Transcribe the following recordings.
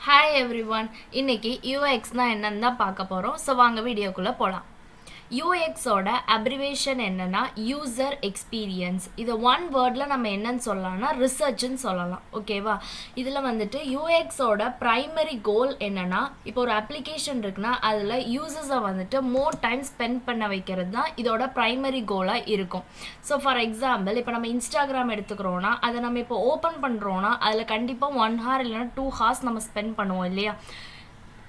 Hi everyone. இன்னைக்கு UX னா என்னன்னு தான் பார்க்க போறோம். சோ வாங்க வீடியோக்குள்ள போலாம். UX ஓட அப்ரிவேஷன் என்னன்னா யூசர் எக்ஸ்பீரியன்ஸ். இது ஒன் வேர்ட்ல நம்ம என்னன்னு சொல்லலாம்னா ரிசர்ச்னு சொல்லலாம். ஓகேவா? இதுல வந்துட்டு UX ஓட பிரைமரி கோல் என்னன்னா இப்போ ஒரு அப்ளிகேஷன் இருக்குன்னா அதுல யூசர்ஸை வந்துட்டு மோர் டைம் ஸ்பெண்ட் பண்ண வைக்கிறது தான் இதோட பிரைமரி கோலா இருக்கும். ஸோ ஃபார் எக்ஸாம்பிள் இப்போ நம்ம இன்ஸ்டாகிராம் எடுத்துக்கிறோம்னா அதை நம்ம இப்போ ஓப்பன் பண்ணுறோன்னா அதில் கண்டிப்பாக 1 hour இல்லைன்னா 2 hours நம்ம ஸ்பெண்ட் பண்ணுவோம் இல்லையா?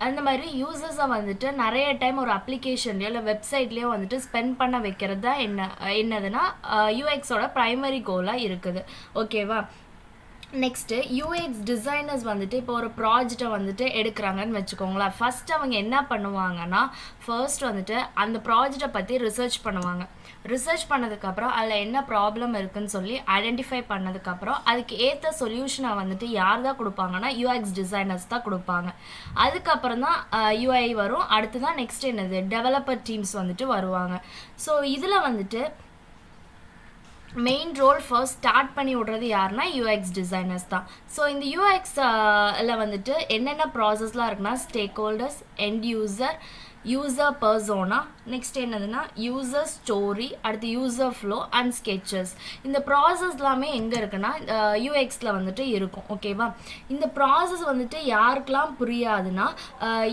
அந்த மாதிரி யூசர்ஸை வந்துட்டு நிறைய டைம் ஒரு அப்ளிகேஷன்லையோ இல்லை வெப்சைட்லேயோ வந்துட்டு ஸ்பெண்ட் பண்ண வைக்கிறது தான் என்னதுன்னா யூஎக்ஸோட ப்ரைமரி கோலாக இருக்குது. ஓகேவா? நெக்ஸ்ட்டு யூஎக்ஸ் டிசைனர்ஸ் வந்துட்டு இப்போ ஒரு ப்ராஜெக்டை வந்துட்டு எடுக்கிறாங்கன்னு வச்சுக்கோங்களேன். ஃபர்ஸ்ட் அவங்க என்ன பண்ணுவாங்கன்னா ஃபர்ஸ்ட் வந்துட்டு அந்த ப்ராஜெக்டை பற்றி ரிசர்ச் பண்ணுவாங்க. ரிசர்ச் பண்ணதுக்கப்புறம் அதில் என்ன ப்ராப்ளம் இருக்குன்னு சொல்லி ஐடென்டிஃபை பண்ணதுக்கப்புறம் அதுக்கு ஏற்ற சொல்யூஷனை வந்துட்டு யார் தான் கொடுப்பாங்கன்னா யூஎக்ஸ் டிசைனர்ஸ் தான் கொடுப்பாங்க. அதுக்கப்புறம் தான் யூஐ வரும். அடுத்து தான் நெக்ஸ்ட் என்னது டெவலப்பர் டீம்ஸ் வந்துட்டு வருவாங்க. ஸோ இதில் வந்துட்டு மெயின் ரோல் ஃபர்ஸ்ட் ஸ்டார்ட் பண்ணி விடுறது யாருன்னா யூஎக்ஸ் டிசைனர்ஸ் தான். ஸோ இந்த யூஎக்ஸில் வந்துட்டு என்னென்ன ப்ராசஸ்லாம் இருக்குன்னா stack holders, end user persona, next என்னதுன்னா யூசர் ஸ்டோரி, அடுத்து யூசர் ஃப்ளோ அண்ட் ஸ்கெச்சஸ். இந்த ப்ராசஸ் எல்லாமே எங்கே இருக்குன்னா யூஎக்ஸில் வந்துட்டு இருக்கும். ஓகேவா? இந்த ப்ராசஸ் வந்துட்டு யாருக்கெல்லாம் புரியாதுன்னா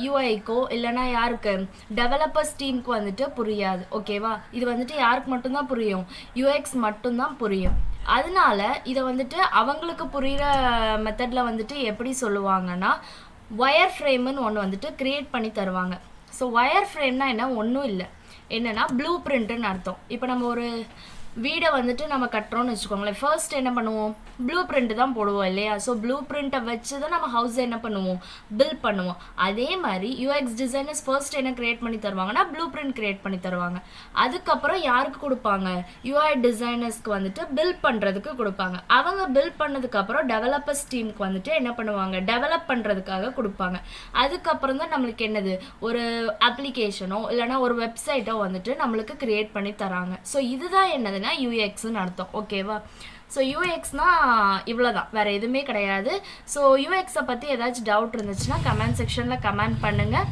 யூஐக்கோ இல்லைனா யாருக்கு டெவலப்பர்ஸ் டீமுக்கு வந்துட்டு புரியாது. ஓகேவா? இது வந்துட்டு யாருக்கு மட்டும்தான் புரியும்? யூஎக்ஸ் மட்டும்தான் புரியும். அதனால இதை வந்துட்டு அவங்களுக்கு புரிகிற மெத்தடில் வந்துட்டு எப்படி சொல்லுவாங்கன்னா ஒயர் ஃப்ரேம்னு ஒன்று வந்துட்டு க்ரியேட் பண்ணி தருவாங்க. ஸோ ஒயர் ஃப்ரேம்னா என்ன? ஒன்றும் இல்லை, என்னென்னா ப்ளூ பிரிண்ட்டுன்னு அர்த்தம். இப்போ நம்ம ஒரு வீடை வந்துட்டு நம்ம கட்டுறோம்னு வச்சுக்கோங்களேன். ஃபர்ஸ்ட் என்ன பண்ணுவோம்? ப்ளூ பிரிண்ட் தான் போடுவோம் இல்லையா? ஸோ ப்ளூ பிரிண்ட்டை வச்சு தான் நம்ம ஹவுஸை என்ன பண்ணுவோம்? பில்ட் பண்ணுவோம். அதே மாதிரி யூஎக்ஸ் டிசைனர்ஸ் ஃபர்ஸ்ட் என்ன கிரியேட் பண்ணி தருவாங்கன்னா ப்ளூ பிரிண்ட் கிரியேட் பண்ணி தருவாங்க. அதுக்கப்புறம் யாருக்கு கொடுப்பாங்க? யூஐ டிசைனர்ஸ்க்கு வந்துட்டு பில்ட் பண்ணுறதுக்கு கொடுப்பாங்க. அவங்க பில்ட் பண்ணதுக்கப்புறம் டெவலப்பர்ஸ் டீமுக்கு வந்துட்டு என்ன பண்ணுவாங்க? டெவலப் பண்ணுறதுக்காக கொடுப்பாங்க. அதுக்கப்புறம் தான் நம்மளுக்கு என்னது ஒரு அப்ளிகேஷனோ இல்லைனா ஒரு வெப்சைட்டோ வந்துட்டு நம்மளுக்கு கிரியேட் பண்ணி தராங்க. ஸோ இதுதான் என்னதுன்னா யூஎக்ஸ்ன்னு அர்த்தம். ஓகேவா? ஸோ யூஎக்ஸ்னா இவ்வளோதான், வேறு எதுவுமே கிடையாது. ஸோ யூஎக்ஸை பற்றி ஏதாச்சும் டவுட் இருந்துச்சுன்னா கமெண்ட் செக்ஷனில் கமெண்ட் பண்ணுங்கள்.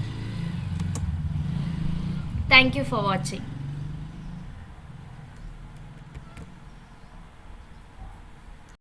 தேங்க்யூ ஃபார் வாட்சிங்.